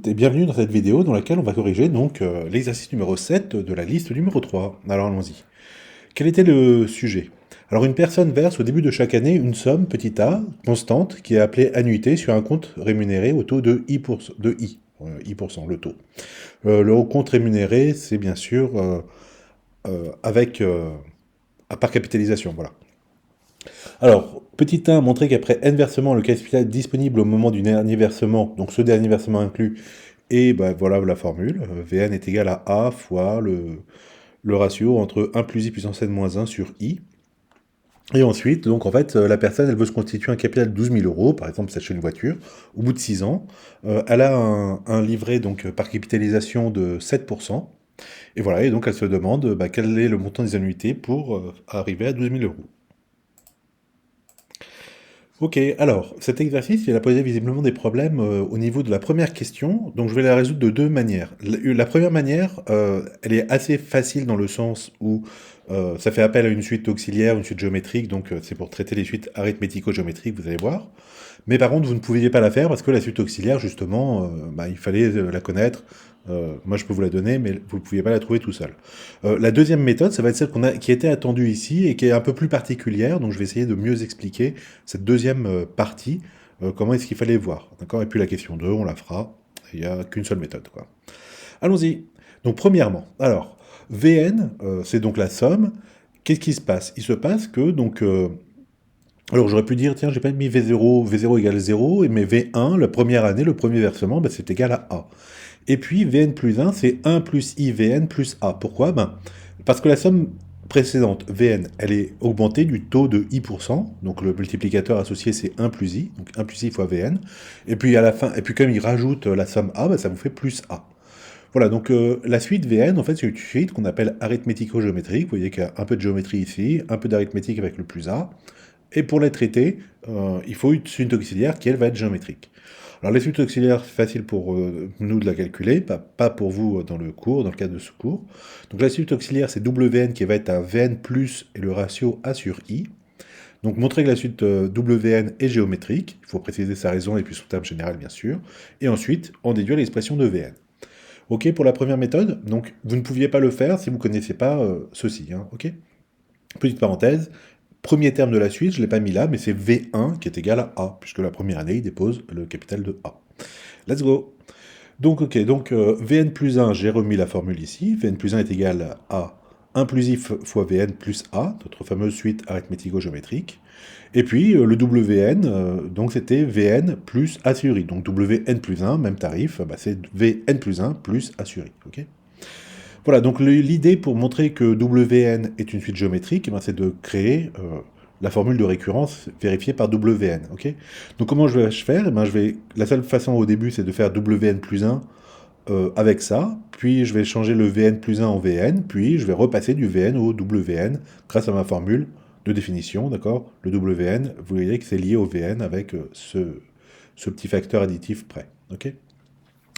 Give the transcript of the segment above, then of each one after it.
toutes et bienvenue dans cette vidéo dans laquelle on va corriger donc l'exercice numéro 7 de la liste numéro 3. Alors allons-y. Quel était le sujet? Alors une personne verse au début de chaque année une somme, petit a, constante, qui est appelée annuité sur un compte rémunéré au taux de I%, le taux. Le compte rémunéré, c'est bien sûr avec par capitalisation, voilà. Alors, petit 1 montrer qu'après n versements, le capital disponible au moment du dernier versement, donc ce dernier versement inclus, et ben, voilà la formule, Vn est égal à A fois le ratio entre 1 plus I puissance n moins 1 sur I. Et ensuite, donc en fait, la personne, elle veut se constituer un capital de 12 000 euros, par exemple, s'acheter une voiture, au bout de 6 ans. Elle a un livret donc, par capitalisation de 7%. Et voilà, et donc elle se demande bah, quel est le montant des annuités pour arriver à 12 000 euros. Ok, alors, cet exercice, il a posé visiblement des problèmes au niveau de la première question, donc je vais la résoudre de deux manières. La première manière, elle est assez facile dans le sens où ça fait appel à une suite auxiliaire, une suite géométrique, donc c'est pour traiter les suites arithmético-géométriques, vous allez voir. Mais par contre, vous ne pouviez pas la faire parce que la suite auxiliaire, justement, bah, il fallait la connaître. Moi, je peux vous la donner, mais vous ne pouviez pas la trouver tout seul. La deuxième méthode, ça va être celle qui était attendue ici et qui est un peu plus particulière. Donc, je vais essayer de mieux expliquer cette deuxième partie, comment est-ce qu'il fallait voir. D'accord. Et puis la question 2, on la fera. Il n'y a qu'une seule méthode, quoi. Allons-y. Donc, premièrement, alors, Vn, c'est donc la somme. Qu'est-ce qui se passe? Il se passe que, donc, alors j'aurais pu dire, tiens, j'ai pas mis V0, V0 égale 0, mais V1, la première année, le premier versement, ben, c'est égal à A. Et puis Vn plus 1, c'est 1 plus I Vn plus A. Pourquoi? Ben, parce que la somme précédente, Vn, elle est augmentée du taux de I%, donc le multiplicateur associé c'est 1 plus I, donc 1 plus I fois Vn, et puis à la fin, et puis comme il rajoute la somme A, ben, ça vous fait plus A. Voilà, donc la suite Vn, en fait, c'est une suite qu'on appelle arithmético-géométrique. Vous voyez qu'il y a un peu de géométrie ici, un peu d'arithmétique avec le plus A. Et pour les traiter, il faut une suite auxiliaire qui, elle, va être géométrique. Alors, les suites auxiliaires, c'est facile pour nous de la calculer, pas pour vous dans le cours, dans le cadre de ce cours. Donc, la suite auxiliaire, c'est Wn qui va être à Vn plus et le ratio A sur I. Donc, montrer que la suite Wn est géométrique. Il faut préciser sa raison et puis son terme général, bien sûr. Et ensuite, en déduire l'expression de Vn. OK pour la première méthode. Donc, vous ne pouviez pas le faire si vous ne connaissez pas ceci. Hein, OK. Petite parenthèse, premier terme de la suite, je ne l'ai pas mis là, mais c'est V1 qui est égal à A, puisque la première année, il dépose le capital de A. Let's go. Donc, ok, donc Vn plus 1, j'ai remis la formule ici. Vn plus 1 est égal à 1 plus I fois Vn plus A, notre fameuse suite arithmético-géométrique. Et puis, le Wn, donc c'était Vn plus A sur I. Donc Wn plus 1, même tarif, bah, c'est Vn plus 1 plus A sur I. Ok. Voilà, donc l'idée pour montrer que Wn est une suite géométrique, eh ben, c'est de créer la formule de récurrence vérifiée par Wn. Okay, donc comment je vais faire? Eh ben, la seule façon au début, c'est de faire Wn plus 1 avec ça, puis je vais changer le Vn plus 1 en Vn, puis je vais repasser du Vn au Wn grâce à ma formule de définition, d'accord? Le Wn, vous voyez que c'est lié au Vn avec ce petit facteur additif près. Ok.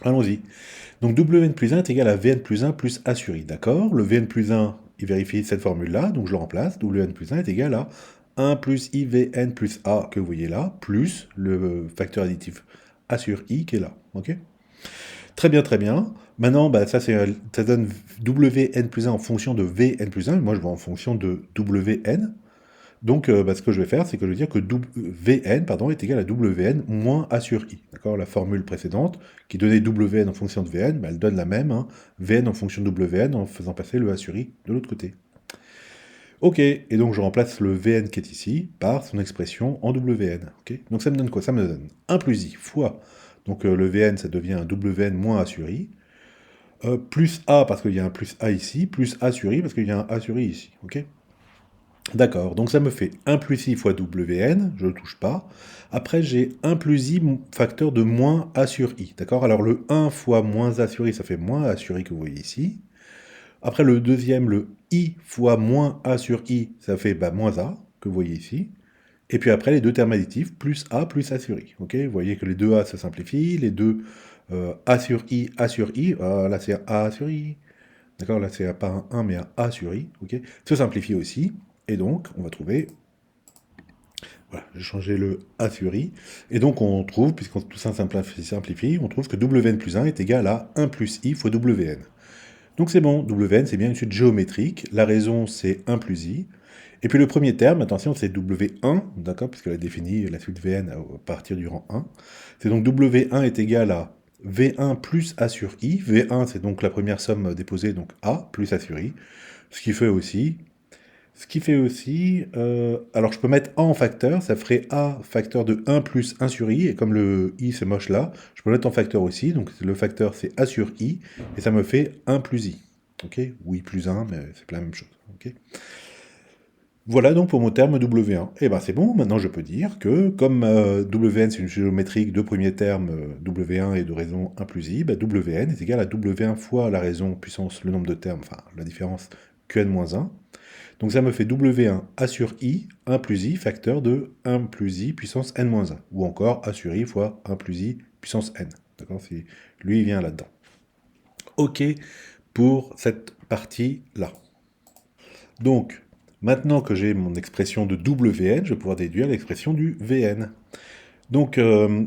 Allons-y. Donc Wn plus 1 est égal à Vn plus 1 plus A sur I, d'accord? Le Vn plus 1, il vérifie cette formule-là, donc je le remplace. Wn plus 1 est égal à 1 plus I Vn plus A, que vous voyez là, plus le facteur additif A sur I qui est là, ok? Très bien, très bien. Maintenant, bah, ça donne Wn plus 1 en fonction de Vn plus 1, moi je vais en fonction de Wn. Donc, bah, ce que je vais faire, c'est que je vais dire que Vn pardon, est égal à Wn moins A sur I. D'accord. La formule précédente, qui donnait Wn en fonction de Vn, bah, elle donne la même, hein, Vn en fonction de Wn, en faisant passer le A sur I de l'autre côté. Ok, et donc je remplace le Vn qui est ici par son expression en Wn. Okay, donc ça me donne quoi? Ça me donne 1 plus I fois, donc le Vn, ça devient un Wn moins A sur I, plus A parce qu'il y a un plus A ici, plus A sur I parce qu'il y a un A sur I ici. Ok. D'accord, donc ça me fait 1 plus i fois Wn, je ne touche pas. Après, j'ai 1 plus i facteur de moins a sur i. D'accord. Alors le 1 fois moins a sur i, ça fait moins a sur i que vous voyez ici. Après le deuxième, le i fois moins a sur i, ça fait bah, moins a, que vous voyez ici. Et puis après, les deux termes additifs, plus a sur i. Ok, vous voyez que les deux a, ça simplifie. Les deux a sur i, là c'est a sur i. D'accord, là c'est pas un 1 mais un a sur i. Ok, se simplifie aussi. Et donc, on va trouver Voilà, j'ai changé le A sur I. Et donc on trouve, puisqu'on tout ça simplifie, on trouve que Wn plus 1 est égal à 1 plus I fois Wn. Donc c'est bon, Wn c'est bien une suite géométrique, la raison c'est 1 plus I. Et puis le premier terme, attention, c'est W1, d'accord, puisqu'elle a défini la suite Vn à partir du rang 1. C'est donc W1 est égal à V1 plus A sur I. V1 c'est donc la première somme déposée, donc A plus A sur I. Ce qui fait aussi alors je peux mettre A en facteur, ça ferait A facteur de 1 plus 1 sur I, et comme le I c'est moche là, je peux le mettre en facteur aussi, donc le facteur c'est A sur I, et ça me fait 1 plus I. Ok? Ou I plus 1, mais c'est pas la même chose. Ok? Voilà donc pour mon terme W1. Et ben c'est bon, maintenant je peux dire que comme Wn c'est une géométrique de premier terme W1 et de raison 1 plus I, bah, Wn est égal à W1 fois la raison puissance le nombre de termes, enfin la différence Qn-1. Donc ça me fait W1 A sur I, 1 plus I, facteur de 1 plus I puissance n-1. Ou encore A sur I fois 1 plus I puissance n. D'accord? Lui, il vient là-dedans. OK pour cette partie-là. Donc, maintenant que j'ai mon expression de Wn, je vais pouvoir déduire l'expression du Vn. Donc,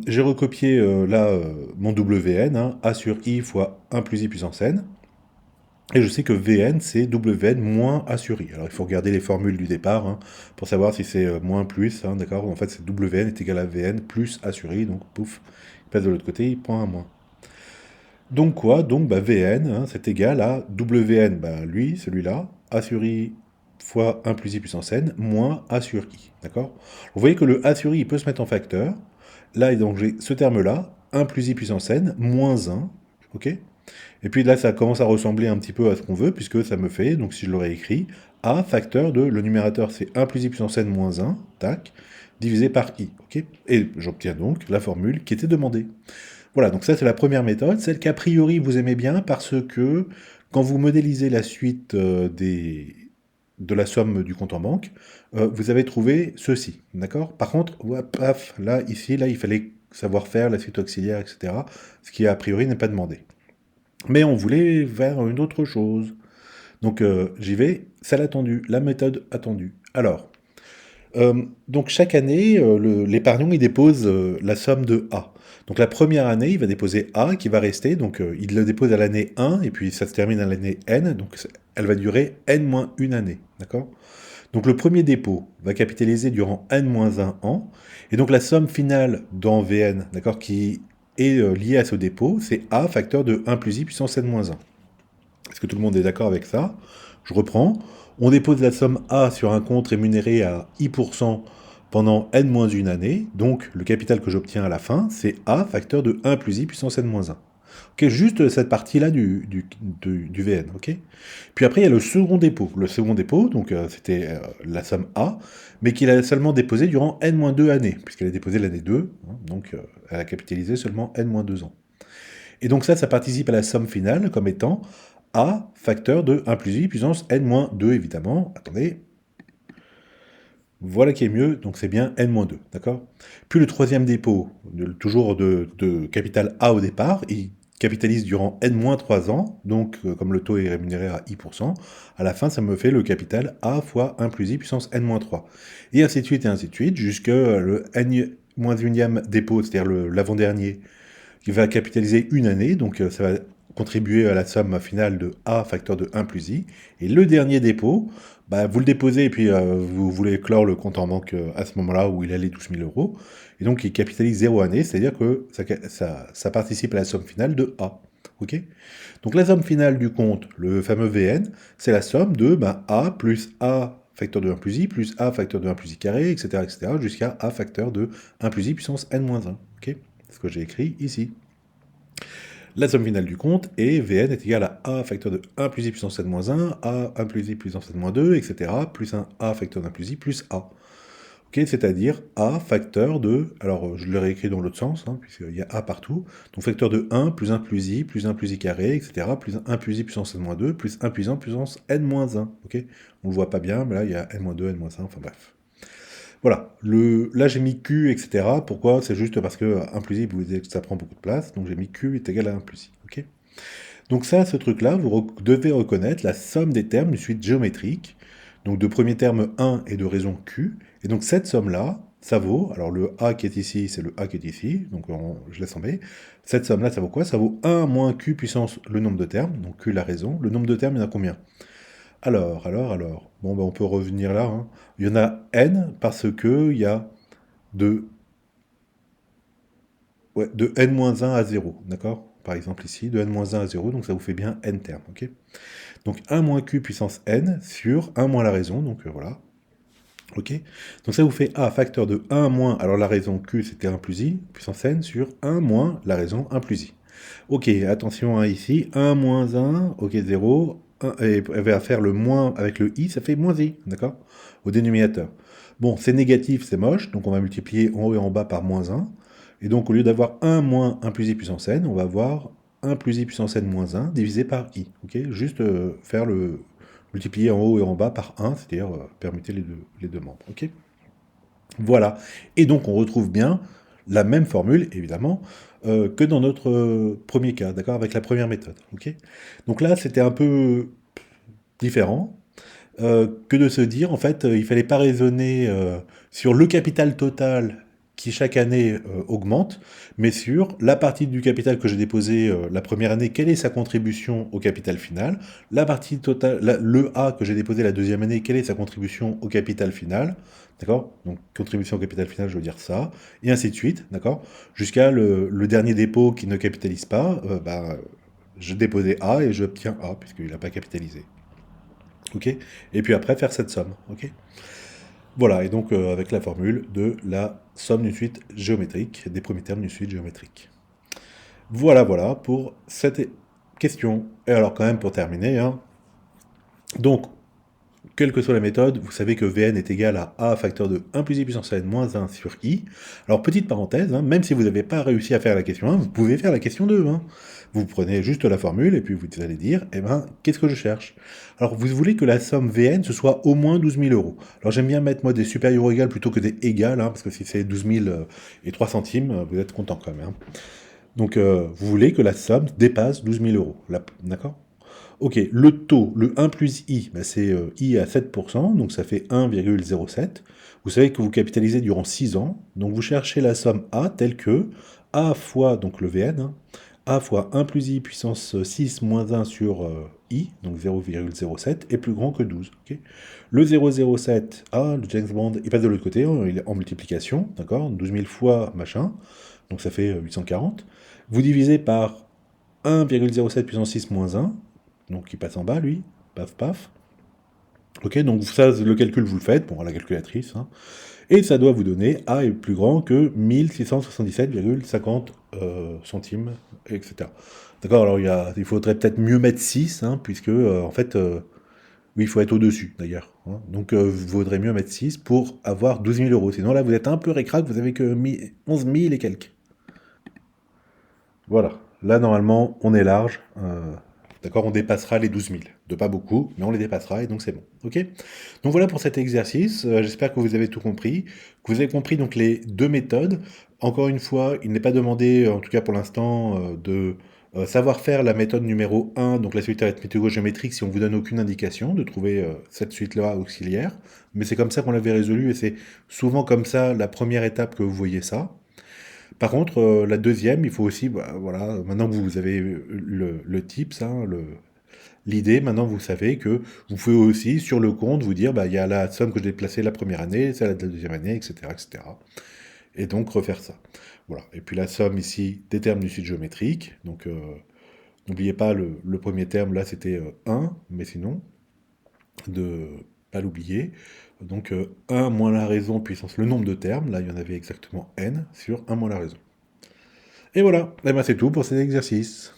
j'ai recopié là mon Wn, hein, A sur I fois 1 plus I puissance n. Et je sais que Vn, c'est Wn moins A sur I. Alors, il faut regarder les formules du départ hein, pour savoir si c'est moins plus. Hein, d'accord? En fait, c'est Wn est égal à Vn plus A sur I. Donc, pouf, il passe de l'autre côté, il prend un moins. Donc quoi? Donc, bah, Vn, hein, c'est égal à Wn, bah, lui, celui-là, A sur I fois 1 plus I puissance n, moins A sur I. D'accord? Vous voyez que le A sur I, il peut se mettre en facteur. Là, donc, j'ai ce terme-là, 1 plus I puissance n, moins 1. Ok? Et puis là, ça commence à ressembler un petit peu à ce qu'on veut, puisque ça me fait, donc si je l'aurais écrit, A facteur de, le numérateur c'est 1 plus I puissance n moins 1, tac, divisé par I, ok? Et j'obtiens donc la formule qui était demandée. Voilà, donc ça c'est la première méthode, celle qu'a priori vous aimez bien, parce que quand vous modélisez la suite de la somme du compte en banque, vous avez trouvé ceci, d'accord? Par contre, paf, là, ici, là, il fallait savoir faire la suite auxiliaire, etc., ce qui a priori n'est pas demandé. Mais on voulait faire une autre chose. Donc j'y vais, celle attendue, la méthode attendue. Alors, donc chaque année, l'épargnant il dépose la somme de A. Donc la première année, il va déposer A qui va rester, donc il le dépose à l'année 1, et puis ça se termine à l'année N, donc elle va durer N-1 année, d'accord? Donc le premier dépôt va capitaliser durant N-1 ans, et donc la somme finale dans Vn, d'accord, qui est liée à ce dépôt, c'est A facteur de 1 plus I puissance N-1. Est-ce que tout le monde est d'accord avec ça? Je reprends. On dépose la somme A sur un compte rémunéré à I% pendant n-1 année. Donc, le capital que j'obtiens à la fin, c'est A facteur de 1 plus I puissance n-1. Ok, juste cette partie-là du VN. Ok. Puis après, il y a le second dépôt. Le second dépôt, donc c'était la somme A, mais qu'il a seulement déposé durant n-2 années, puisqu'elle a déposé l'année 2, hein, donc elle a capitalisé seulement n-2 ans. Et donc ça participe à la somme finale comme étant A facteur de 1 plus I puissance n-2, évidemment. Attendez. Voilà qui est mieux, donc c'est bien n-2, d'accord? Puis le troisième dépôt, toujours de capital A au départ, il capitalise durant n-3 ans, donc comme le taux est rémunéré à I%, à la fin ça me fait le capital A fois 1 plus I puissance n-3. Et ainsi de suite, jusque le n-1e dépôt, c'est-à-dire l'avant-dernier, qui va capitaliser une année, donc ça va contribuer à la somme finale de A facteur de 1 plus I. Et le dernier dépôt, bah, vous le déposez et puis vous voulez clore le compte en banque à ce moment-là où il a les 12 000 euros. Et donc il capitalise 0 année, c'est-à-dire que ça participe à la somme finale de A. Ok? Donc la somme finale du compte, le fameux Vn, c'est la somme de A plus A facteur de 1 plus I plus A facteur de 1 plus I carré, etc., jusqu'à A facteur de 1 plus I puissance n-1. Ok? C'est ce que j'ai écrit ici. La somme finale du compte est Vn est égal à A facteur de 1 plus I puissance n-1, A 1 plus I puissance n-2, etc. plus un A facteur d'1 plus I plus A. Ok, c'est-à-dire A facteur de, alors je l'aurais écrit dans l'autre sens, hein, puisqu'il y a A partout, donc facteur de 1 plus 1 plus I carré, etc. plus 1 plus I puissance n-2 plus 1 puissance n-1. Ok, on le voit pas bien, mais là il y a n-2, n-1, enfin bref. Voilà, là j'ai mis Q, etc. Pourquoi? C'est juste parce que 1 plus I, vous disiez que ça prend beaucoup de place, donc j'ai mis Q est égal à 1 plus I. Ok. Donc ça, ce truc-là, vous devez reconnaître la somme des termes d'une suite géométrique, donc de premier terme 1 et de raison Q. Et donc cette somme-là, ça vaut, alors le A qui est ici, c'est le A qui est ici, donc je laisse tomber. Cette somme-là, ça vaut quoi? Ça vaut 1 moins Q puissance le nombre de termes, donc Q la raison. Le nombre de termes, il y en a combien? Alors. Bon, ben, on peut revenir là, hein. Il y en a n parce que il y a de, ouais, de n-1 à 0, d'accord? Par exemple ici, de n-1 à 0, donc ça vous fait bien n termes, ok? Donc 1 moins q puissance n sur 1 moins la raison, donc voilà, ok? Donc ça vous fait a facteur de 1 moins, alors la raison q c'était 1 plus i, puissance n sur 1 moins la raison 1 plus i. Ok, attention hein, ici, 1 moins 1, ok 0, et elle va faire le moins avec le i, ça fait moins i, d'accord? Au dénominateur. Bon, c'est négatif, c'est moche, donc on va multiplier en haut et en bas par moins 1. Et donc au lieu d'avoir 1 moins 1 plus i puissance n, on va avoir 1 plus i puissance n moins 1 divisé par i. Ok, juste faire le multiplier en haut et en bas par 1, c'est-à-dire permuter les deux membres. Ok, voilà. Et donc on retrouve bien la même formule, évidemment, que dans notre premier cas, d'accord, avec la première méthode. Ok, donc là, c'était un peu différent que de se dire, en fait, il fallait pas raisonner sur le capital total qui chaque année augmente, mais sur la partie du capital que j'ai déposé la première année, quelle est sa contribution au capital final, la partie totale, le A que j'ai déposé la deuxième année, quelle est sa contribution au capital final, d'accord? Donc contribution au capital final, je veux dire ça, et ainsi de suite, d'accord? Jusqu'à le dernier dépôt qui ne capitalise pas, je déposais A et j'obtiens A, puisqu'il n'a pas capitalisé. Ok. Et puis après, faire cette somme. Ok. Voilà, et donc avec la formule de la somme d'une suite géométrique, des premiers termes d'une suite géométrique. Voilà pour cette question. Et alors quand même pour terminer, hein, donc quelle que soit la méthode, vous savez que Vn est égal à a facteur de 1 plus i puissance n moins 1 sur i. Alors, petite parenthèse, hein, même si vous n'avez pas réussi à faire la question 1, vous pouvez faire la question 2. Hein. Vous prenez juste la formule et puis vous allez dire, eh ben, qu'est-ce que je cherche? Alors, vous voulez que la somme Vn, ce soit au moins 12 000 euros. Alors, j'aime bien mettre, moi, des supérieurs ou égales plutôt que des égales, hein, parce que si c'est 12 000 et 3 centimes, vous êtes content quand même. Hein. Donc, vous voulez que la somme dépasse 12 000 euros. D'accord? Ok, le taux, le 1 plus i, bah c'est i à 7%, donc ça fait 1,07. Vous savez que vous capitalisez durant 6 ans, donc vous cherchez la somme a telle que a fois, donc le Vn, hein, a fois 1 plus i puissance 6 moins 1 sur i, donc 0,07, est plus grand que 12. Okay, le 0,07, le James Bond, il passe de l'autre côté, hein, il est en multiplication, d'accord, 12 000 fois machin, donc ça fait 840. Vous divisez par 1,07 puissance 6 moins 1, donc il passe en bas, lui, paf, paf. Ok, donc ça, le calcul, vous le faites, bon, à la calculatrice, hein, et ça doit vous donner A est plus grand que 1677,50 centimes, etc. D'accord, alors il faudrait peut-être mieux mettre 6, hein, puisque, en fait, oui, il faut être au-dessus, d'ailleurs. Hein. Donc, il vaudrait mieux mettre 6 pour avoir 12 000 euros. Sinon, là, vous êtes un peu récrac, vous avez que 11 000 et quelques. Voilà. Là, normalement, on est large. D'accord, on dépassera les 12 000. De pas beaucoup, mais on les dépassera et donc c'est bon. Ok. Donc voilà pour cet exercice. J'espère que vous avez tout compris. Que vous avez compris donc les deux méthodes. Encore une fois, il n'est pas demandé, en tout cas pour l'instant, de savoir faire la méthode numéro 1, donc la suite arithmético-géométrique, si on vous donne aucune indication, de trouver cette suite-là auxiliaire. Mais c'est comme ça qu'on l'avait résolu et c'est souvent comme ça la première étape que vous voyez ça. Par contre, la deuxième, il faut aussi, voilà, maintenant que vous avez le tips, hein, l'idée, maintenant vous savez que vous pouvez aussi, sur le compte, vous dire, il y a la somme que j'ai placée la première année, celle de la deuxième année, etc., etc. Et donc refaire ça. Voilà. Et puis la somme ici des termes du site géométrique. Donc n'oubliez pas le premier terme, là c'était 1, mais sinon, de pas l'oublier. Donc 1 moins la raison puissance le nombre de termes, là il y en avait exactement n sur 1 moins la raison. Et voilà, et ben c'est tout pour cet exercice.